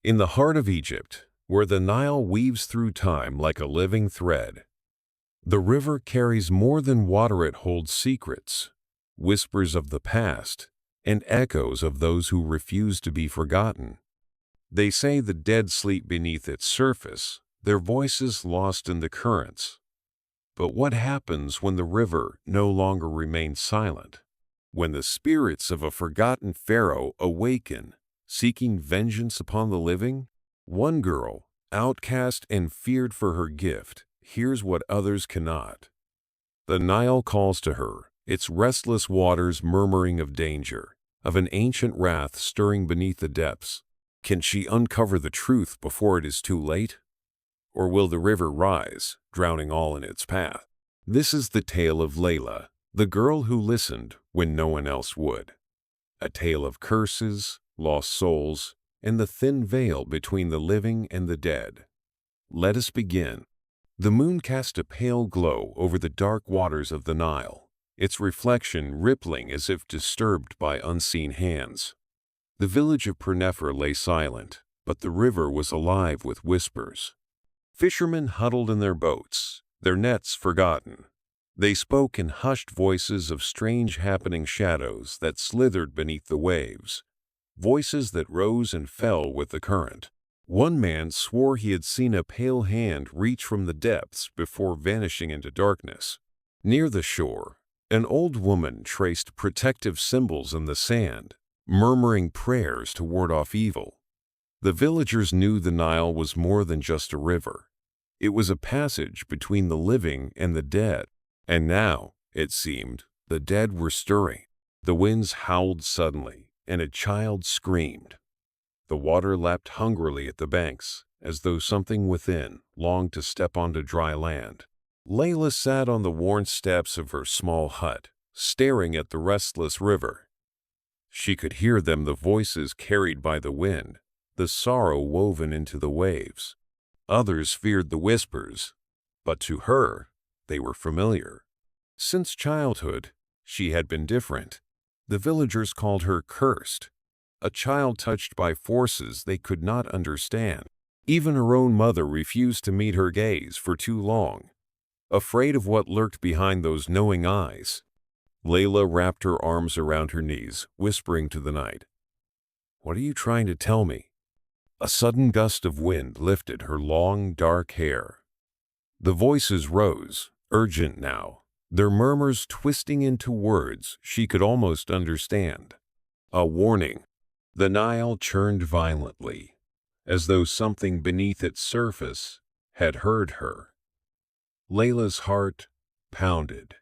In the heart of Egypt, where the Nile weaves through time like a living thread, the river carries more than water. It holds secrets, whispers of the past, and echoes of those who refuse to be forgotten. They say the dead sleep beneath its surface, their voices lost in the currents. But what happens when the river no longer remains silent? When the spirits of a forgotten pharaoh awaken, seeking vengeance upon the living? One girl, outcast and feared for her gift, hears what others cannot. The Nile calls to her, its restless waters murmuring of danger, of an ancient wrath stirring beneath the depths. Can she uncover the truth before it is too late? Or will the river rise, drowning all in its path? This is the tale of Layla, the girl who listened when no one else would. A tale of curses, lost souls, and the thin veil between the living and the dead. Let us begin. The moon cast a pale glow over the dark waters of the Nile, its reflection rippling as if disturbed by unseen hands. The village of Pernefer lay silent, but the river was alive with whispers. Fishermen huddled in their boats, their nets forgotten. They spoke in hushed voices of strange happening shadows that slithered beneath the waves, voices that rose and fell with the current. One man swore he had seen a pale hand reach from the depths before vanishing into darkness. Near the shore, an old woman traced protective symbols in the sand, murmuring prayers to ward off evil. The villagers knew the Nile was more than just a river. It was a passage between the living and the dead. And now, it seemed, the dead were stirring. The winds howled suddenly, and a child screamed. The water lapped hungrily at the banks, as though something within longed to step onto dry land. Layla sat on the worn steps of her small hut, staring at the restless river. She could hear them, the voices carried by the wind, the sorrow woven into the waves. Others feared the whispers, but to her, they were familiar. Since childhood, she had been different. The villagers called her cursed, a child touched by forces they could not understand. Even her own mother refused to meet her gaze for too long, afraid of what lurked behind those knowing eyes. Layla wrapped her arms around her knees, whispering to the night, "What are you trying to tell me?" A sudden gust of wind lifted her long, dark hair. The voices rose, urgent now, their murmurs twisting into words she could almost understand. A warning. The Nile churned violently, as though something beneath its surface had heard her. Layla's heart pounded.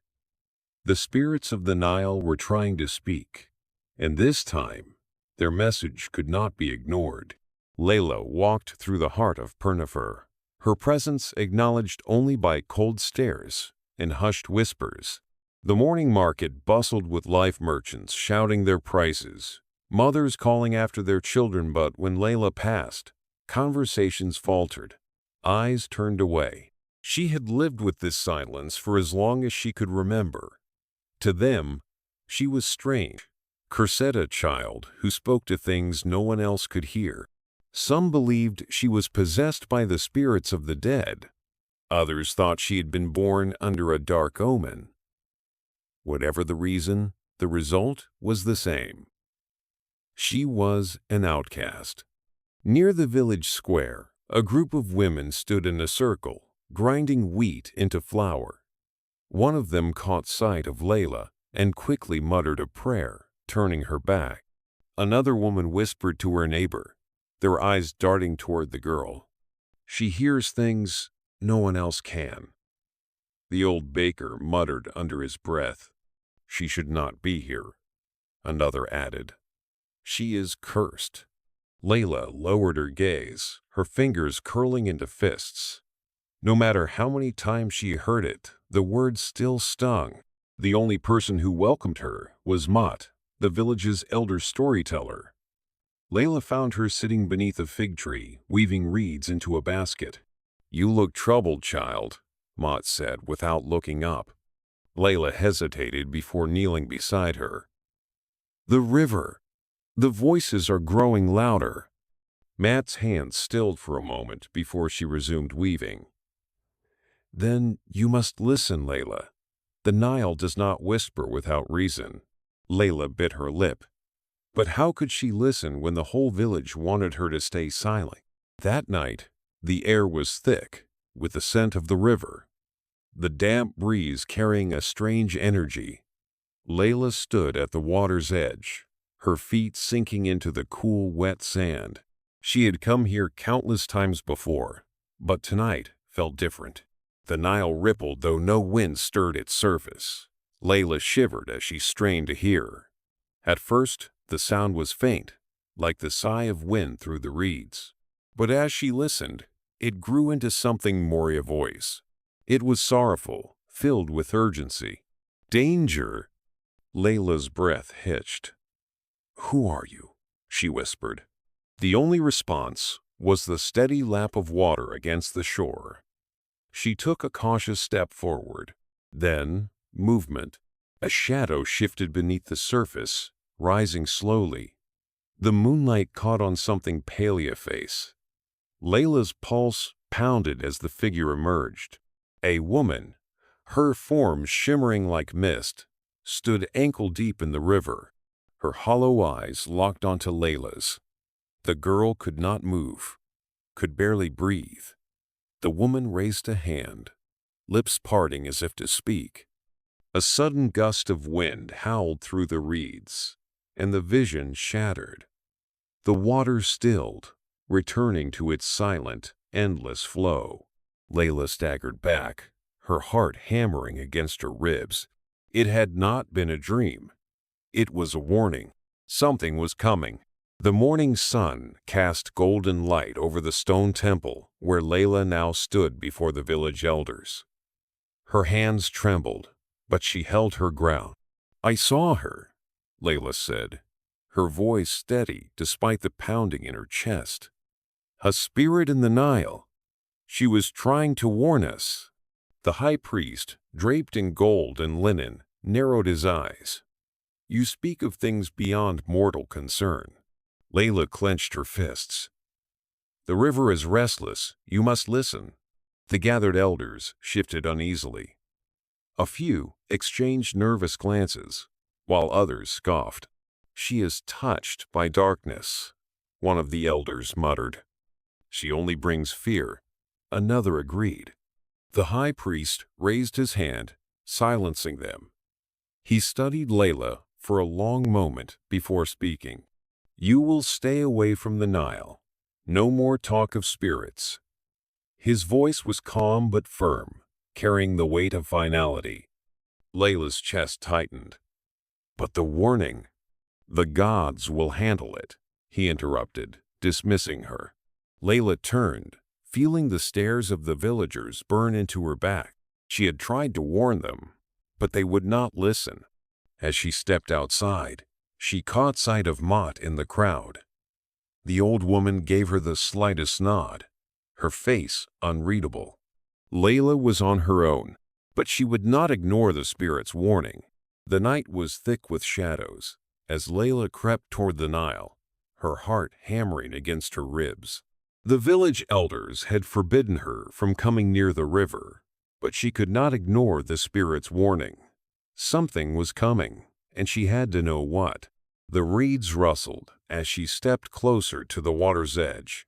The spirits of the Nile were trying to speak, and this time, their message could not be ignored. Layla walked through the heart of Pernefer, her presence acknowledged only by cold stares and hushed whispers. The morning market bustled with life merchants shouting their prices, mothers calling after their children, but when Layla passed, conversations faltered, eyes turned away. She had lived with this silence for as long as she could remember. To them, she was strange, cursed, a child who spoke to things no one else could hear. Some believed she was possessed by the spirits of the dead. Others thought she had been born under a dark omen. Whatever the reason, the result was the same. She was an outcast. Near the village square, a group of women stood in a circle, grinding wheat into flour. One of them caught sight of Layla and quickly muttered a prayer, turning her back. Another woman whispered to her neighbor, their eyes darting toward the girl, "She hears things no one else can." The old baker muttered under his breath, "She should not be here." Another added, "She is cursed." Layla lowered her gaze, her fingers curling into fists. No matter how many times she heard it, the words still stung. The only person who welcomed her was Mott, the village's elder storyteller. Layla found her sitting beneath a fig tree, weaving reeds into a basket. "You look troubled, child," Mott said without looking up. Layla hesitated before kneeling beside her. "The river. The voices are growing louder." Matt's hands stilled for a moment before she resumed weaving. "Then you must listen, Layla. The Nile does not whisper without reason." Layla bit her lip. But how could she listen when the whole village wanted her to stay silent? That night, the air was thick, with the scent of the river, the damp breeze carrying a strange energy. Layla stood at the water's edge, her feet sinking into the cool, wet sand. She had come here countless times before, but tonight felt different. The Nile rippled though no wind stirred its surface. Layla shivered as she strained to hear. At first, the sound was faint, like the sigh of wind through the reeds. But as she listened, it grew into something more, a voice. It was sorrowful, filled with urgency. "Danger!" Layla's breath hitched. "Who are you?" she whispered. The only response was the steady lap of water against the shore. She took a cautious step forward. Then, movement. A shadow shifted beneath the surface, rising slowly. The moonlight caught on something pale a face. Layla's pulse pounded as the figure emerged. A woman, her form shimmering like mist, stood ankle-deep in the river, her hollow eyes locked onto Layla's. The girl could not move, could barely breathe. The woman raised a hand, lips parting as if to speak. A sudden gust of wind howled through the reeds, and the vision shattered. The water stilled, returning to its silent, endless flow. Layla staggered back, her heart hammering against her ribs. It had not been a dream. It was a warning. Something was coming. The morning sun cast golden light over the stone temple where Layla now stood before the village elders. Her hands trembled, but she held her ground. "I saw her," Layla said, her voice steady despite the pounding in her chest. "A spirit in the Nile. She was trying to warn us." The high priest, draped in gold and linen, narrowed his eyes. "You speak of things beyond mortal concern." Layla clenched her fists. "The river is restless. You must listen." The gathered elders shifted uneasily. A few exchanged nervous glances, while others scoffed. "She is touched by darkness," one of the elders muttered. "She only brings fear," another agreed. The high priest raised his hand, silencing them. He studied Layla for a long moment before speaking. "You will stay away from the Nile. No more talk of spirits." His voice was calm but firm, carrying the weight of finality. Layla's chest tightened. "But the warning—" "The gods will handle it," he interrupted, dismissing her. Layla turned, feeling the stares of the villagers burn into her back. She had tried to warn them, but they would not listen. As she stepped outside, she caught sight of Mott in the crowd. The old woman gave her the slightest nod, her face unreadable. Layla was on her own, but she would not ignore the spirit's warning. The night was thick with shadows. As Layla crept toward the Nile, her heart hammering against her ribs. The village elders had forbidden her from coming near the river, but she could not ignore the spirit's warning. Something was coming, and she had to know what. The reeds rustled as she stepped closer to the water's edge.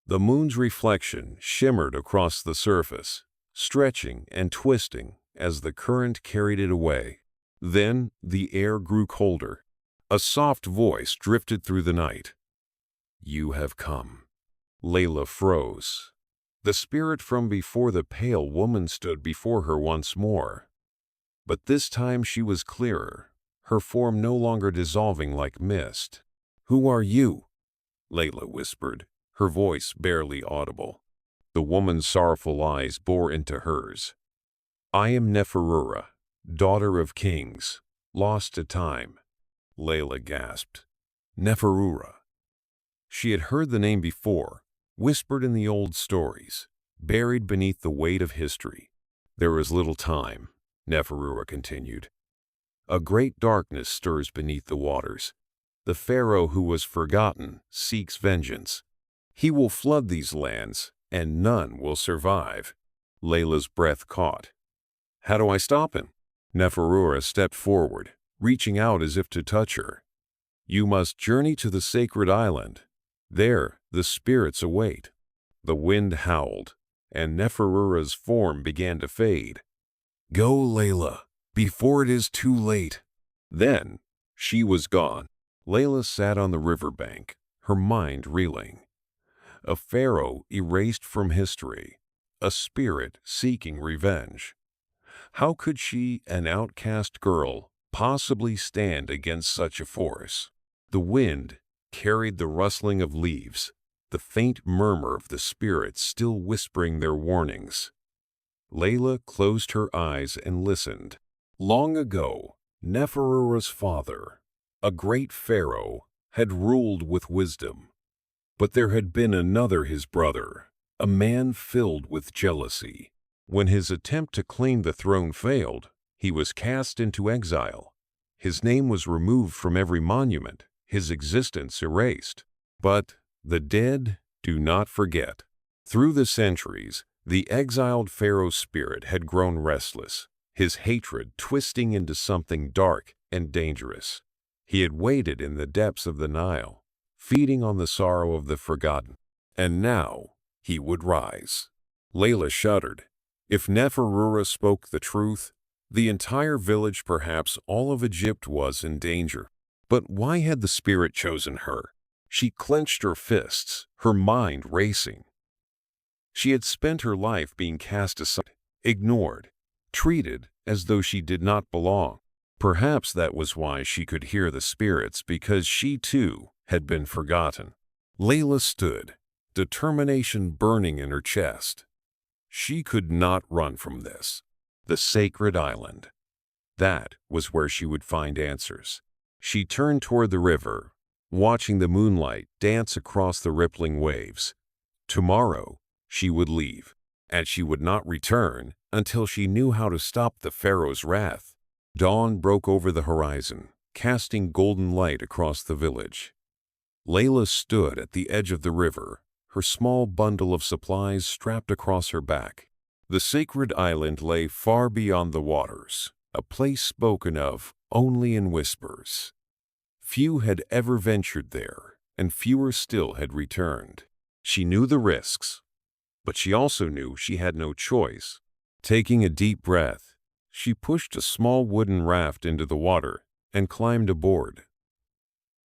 The moon's reflection shimmered across the surface, stretching and twisting as the current carried it away. Then the air grew colder. A soft voice drifted through the night. "You have come." Layla froze. The spirit from before the pale woman stood before her once more. But this time she was clearer, her form no longer dissolving like mist. "Who are you?" Layla whispered, her voice barely audible. The woman's sorrowful eyes bore into hers. "I am Neferura, daughter of kings, lost to time." Layla gasped. Neferura. She had heard the name before, whispered in the old stories, buried beneath the weight of history. "There is little time," Neferura continued. "A great darkness stirs beneath the waters. The Pharaoh who was forgotten seeks vengeance. He will flood these lands, and none will survive. Layla's breath caught. How do I stop him? Neferura stepped forward, reaching out as if to touch her. You must journey to the sacred island. There, the spirits await. The wind howled, and Neferura's form began to fade. Go, Layla, before it is too late. Then, she was gone. Layla sat on the riverbank, her mind reeling. A pharaoh erased from history, a spirit seeking revenge. How could she, an outcast girl, possibly stand against such a force? The wind carried the rustling of leaves, the faint murmur of the spirits still whispering their warnings. Layla closed her eyes and listened. Long ago, Neferura's father, a great pharaoh, had ruled with wisdom. But there had been another, his brother, a man filled with jealousy. When his attempt to claim the throne failed, he was cast into exile. His name was removed from every monument, his existence erased. But the dead do not forget. Through the centuries, the exiled pharaoh's spirit had grown restless, his hatred twisting into something dark and dangerous. He had waited in the depths of the Nile, feeding on the sorrow of the forgotten. And now he would rise. Layla shuddered. If Neferura spoke the truth, the entire village, perhaps all of Egypt, was in danger. But why had the spirit chosen her? She clenched her fists, her mind racing. She had spent her life being cast aside, ignored, treated as though she did not belong. Perhaps that was why she could hear the spirits, because she too had been forgotten. Layla stood, determination burning in her chest. She could not run from this. The sacred island. That was where she would find answers. She turned toward the river, watching the moonlight dance across the rippling waves. Tomorrow, she would leave, and she would not return until she knew how to stop the Pharaoh's wrath. Dawn broke over the horizon, casting golden light across the village. Layla stood at the edge of the river, her small bundle of supplies strapped across her back. The sacred island lay far beyond the waters, a place spoken of only in whispers. Few had ever ventured there, and fewer still had returned. She knew the risks, but she also knew she had no choice. Taking a deep breath, she pushed a small wooden raft into the water and climbed aboard.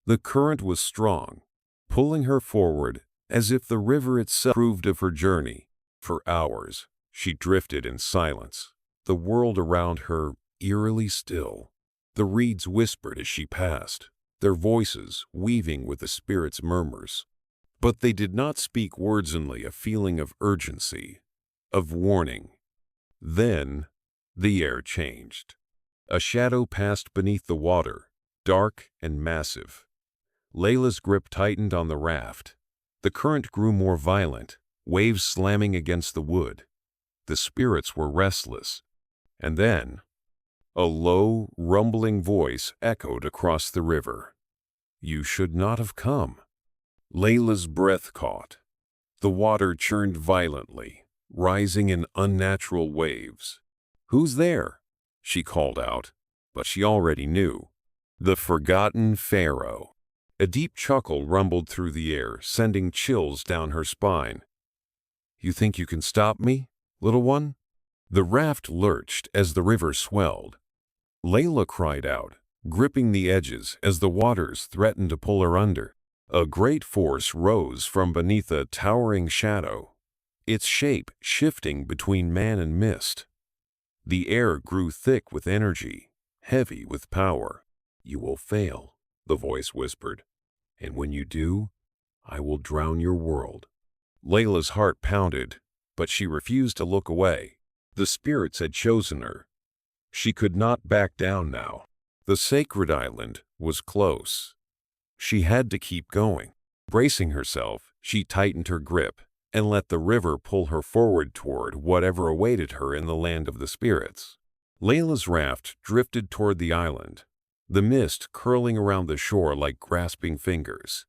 The current was strong, pulling her forward as if the river itself approved of her journey. For hours, she drifted in silence, the world around her eerily still. The reeds whispered as she passed, their voices weaving with the spirit's murmurs. But they did not speak words, only a feeling of urgency, of warning. Then, the air changed. A shadow passed beneath the water, dark and massive. Layla's grip tightened on the raft. The current grew more violent, waves slamming against the wood. The spirits were restless. And then, a low, rumbling voice echoed across the river. You should not have come. Layla's breath caught. The water churned violently, rising in unnatural waves. Who's there? She called out, but she already knew. The forgotten Pharaoh. A deep chuckle rumbled through the air, sending chills down her spine. You think you can stop me, little one? The raft lurched as the river swelled. Layla cried out, gripping the edges as the waters threatened to pull her under. A great force rose from beneath a towering shadow, its shape shifting between man and mist. The air grew thick with energy, heavy with power. You will fail, the voice whispered, and when you do, I will drown your world. Layla's heart pounded, but she refused to look away. The spirits had chosen her. She could not back down now. The sacred island was close. She had to keep going. Bracing herself, she tightened her grip and let the river pull her forward toward whatever awaited her in the land of the spirits. Layla's raft drifted toward the island, the mist curling around the shore like grasping fingers.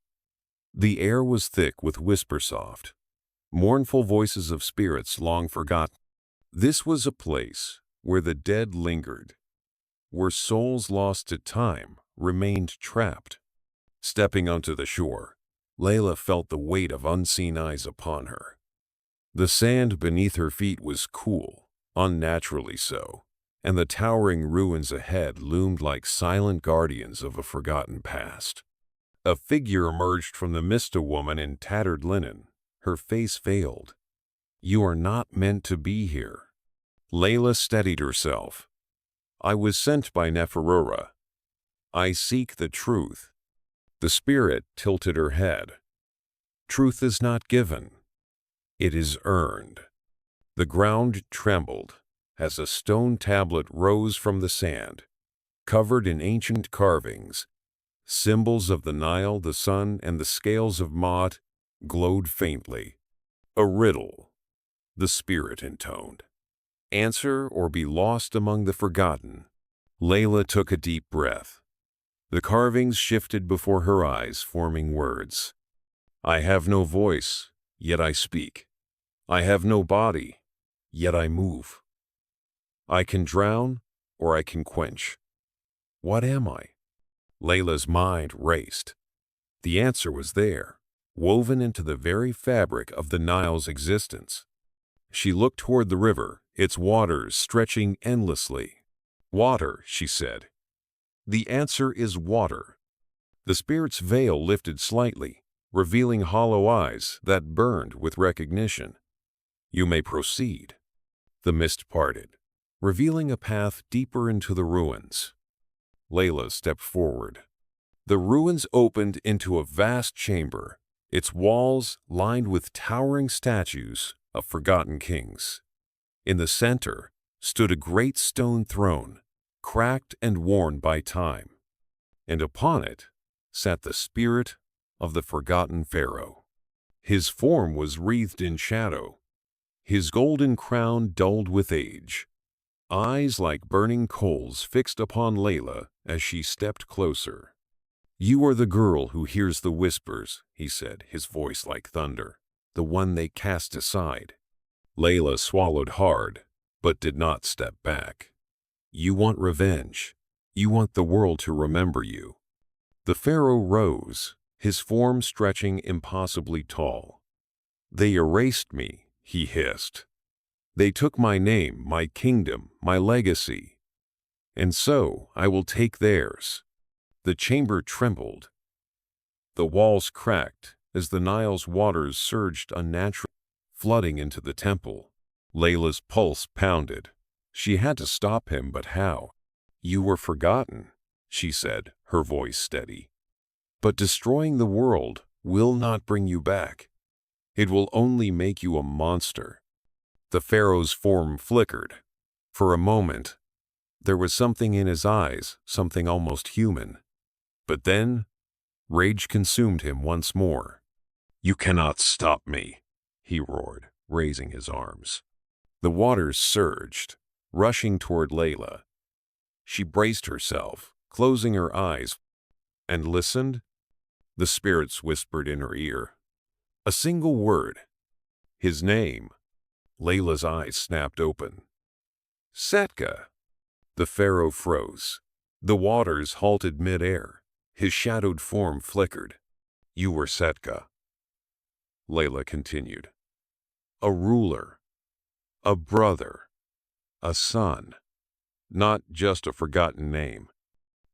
The air was thick with whisper-soft, mournful voices of spirits long forgotten. This was a place where the dead lingered, where souls lost to time remained trapped. Stepping onto the shore, Layla felt the weight of unseen eyes upon her. The sand beneath her feet was cool, unnaturally so, and the towering ruins ahead loomed like silent guardians of a forgotten past. A figure emerged from the mist, a woman in tattered linen, her face veiled. "You are not meant to be here." Layla steadied herself. "I was sent by Pharaoh. I seek the truth." The spirit tilted her head. "Truth is not given. It is earned." The ground trembled as a stone tablet rose from the sand, covered in ancient carvings. Symbols of the Nile, the sun, and the scales of Maat glowed faintly. "A riddle," the spirit intoned. "Answer or be lost among the forgotten." Layla took a deep breath. The carvings shifted before her eyes, forming words. "I have no voice, yet I speak. I have no body, yet I move. I can drown, or I can quench. What am I?" Layla's mind raced. The answer was there, woven into the very fabric of the Nile's existence. She looked toward the river, its waters stretching endlessly. "Water," she said. "The answer is water." The spirit's veil lifted slightly, revealing hollow eyes that burned with recognition. "You may proceed." The mist parted, revealing a path deeper into the ruins. Layla stepped forward. The ruins opened into a vast chamber, its walls lined with towering statues of forgotten kings. In the center stood a great stone throne, cracked and worn by time, and upon it sat the spirit of the forgotten Pharaoh. His form was wreathed in shadow, his golden crown dulled with age. Eyes like burning coals fixed upon Layla as she stepped closer. "You are the girl who hears the whispers," he said, his voice like thunder, "the one they cast aside." Layla swallowed hard, but did not step back. "You want revenge. You want the world to remember you." The Pharaoh rose, his form stretching impossibly tall. "They erased me," he hissed. "They took my name, my kingdom, my legacy. And so I will take theirs." The chamber trembled. The walls cracked as the Nile's waters surged unnaturally, flooding into the temple. Layla's pulse pounded. She had to stop him, but how? "You were forgotten," she said, her voice steady. "But destroying the world will not bring you back. It will only make you a monster." The Pharaoh's form flickered. For a moment, there was something in his eyes, something almost human. But then, rage consumed him once more. "You cannot stop me," he roared, raising his arms. The waters surged, rushing toward Layla. She braced herself, closing her eyes, and listened. The spirits whispered in her ear. A single word. His name. Layla's eyes snapped open. "Setka." The Pharaoh froze. The waters halted mid-air. His shadowed form flickered. "You were Setka," Layla continued. "A ruler, a brother, a son, not just a forgotten name."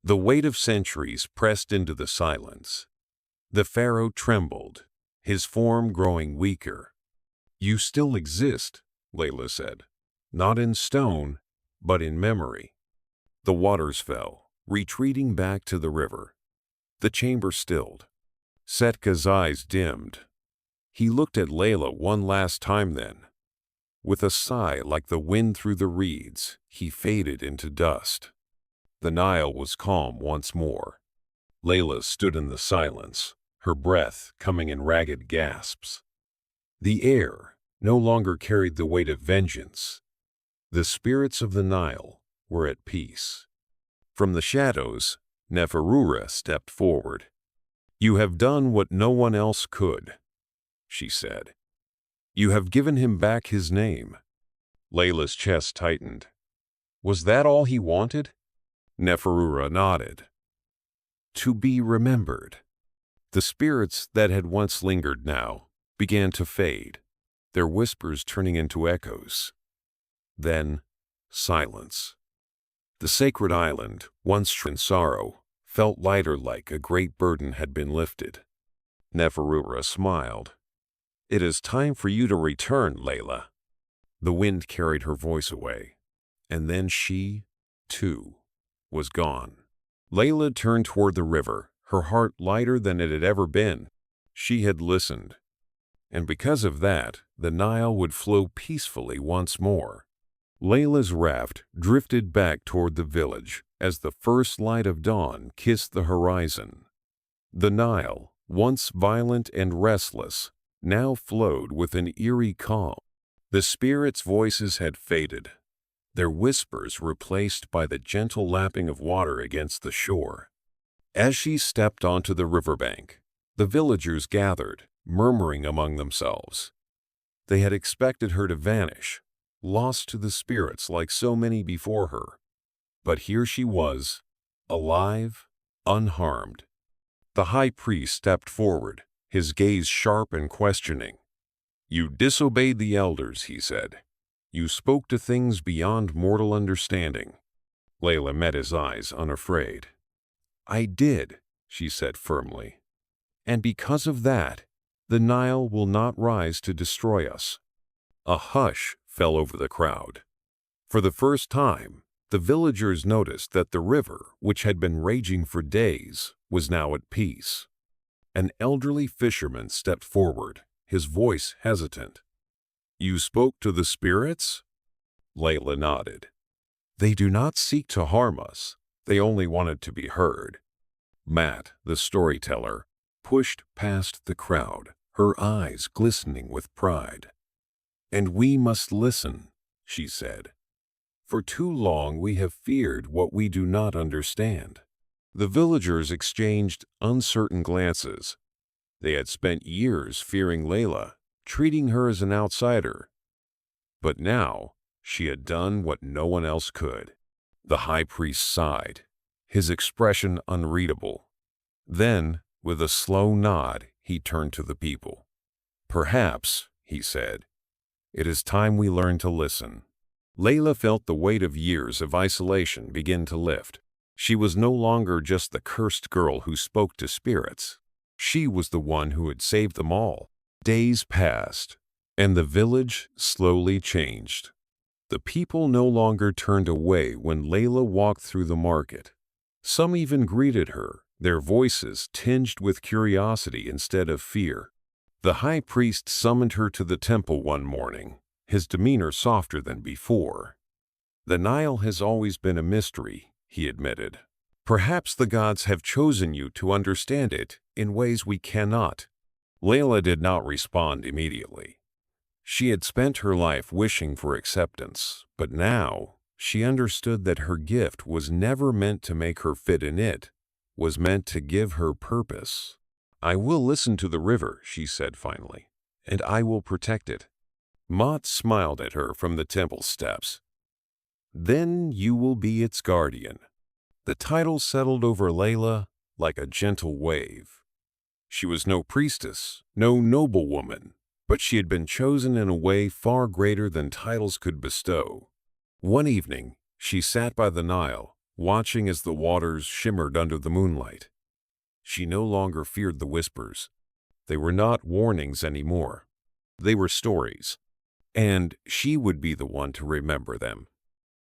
The weight of centuries pressed into the silence. The Pharaoh trembled, his form growing weaker. "You still exist," Layla said. "Not in stone, but in memory." The waters fell, retreating back to the river. The chamber stilled. Setka's eyes dimmed. He looked at Layla one last time then. With a sigh like the wind through the reeds, he faded into dust. The Nile was calm once more. Layla stood in the silence, her breath coming in ragged gasps. The air no longer carried the weight of vengeance. The spirits of the Nile were at peace. From the shadows, Neferura stepped forward. "You have done what no one else could," she said. "You have given him back his name." Layla's chest tightened. Was that all he wanted? Neferura nodded. To be remembered. The spirits that had once lingered now began to fade, their whispers turning into echoes. Then, silence. The sacred island, once in sorrow, felt lighter, like a great burden had been lifted. Neferura smiled. "It is time for you to return, Layla." The wind carried her voice away, and then she, too, was gone. Layla turned toward the river, her heart lighter than it had ever been. She had listened, and because of that, the Nile would flow peacefully once more. Layla's raft drifted back toward the village as the first light of dawn kissed the horizon. The Nile, once violent and restless, now flowed with an eerie calm. The spirits' voices had faded, their whispers replaced by the gentle lapping of water against the shore. As she stepped onto the riverbank, the villagers gathered, murmuring among themselves. They had expected her to vanish, lost to the spirits like so many before her. But here she was, alive, unharmed. The high priest stepped forward, his gaze sharp and questioning. "You disobeyed the elders," he said. "You spoke to things beyond mortal understanding." Layla met his eyes, unafraid. "I did," she said firmly. "And because of that, the Nile will not rise to destroy us." A hush fell over the crowd. For the first time, the villagers noticed that the river, which had been raging for days, was now at peace. An elderly fisherman stepped forward, his voice hesitant. "You spoke to the spirits?" Layla nodded. "They do not seek to harm us. They only wanted to be heard." Matt, the storyteller, pushed past the crowd, her eyes glistening with pride. "And we must listen," she said. "For too long we have feared what we do not understand." The villagers exchanged uncertain glances. They had spent years fearing Layla, treating her as an outsider. But now, she had done what no one else could. The high priest sighed, his expression unreadable. Then, with a slow nod, he turned to the people. "Perhaps," he said, "it is time we learn to listen." Layla felt the weight of years of isolation begin to lift. She was no longer just the cursed girl who spoke to spirits. She was the one who had saved them all. Days passed, and the village slowly changed. The people no longer turned away when Layla walked through the market. Some even greeted her, their voices tinged with curiosity instead of fear. The high priest summoned her to the temple one morning, his demeanor softer than before. "The Nile has always been a mystery," he admitted. "Perhaps the gods have chosen you to understand it in ways we cannot." Layla did not respond immediately. She had spent her life wishing for acceptance, but now she understood that her gift was never meant to make her fit in, it was meant to give her purpose. "I will listen to the river," she said finally, "and I will protect it." Mott smiled at her from the temple steps. "Then you will be its guardian." The title settled over Layla like a gentle wave. She was no priestess, no noblewoman, but she had been chosen in a way far greater than titles could bestow. One evening, she sat by the Nile, watching as the waters shimmered under the moonlight. She no longer feared the whispers. They were not warnings anymore. They were stories, and she would be the one to remember them.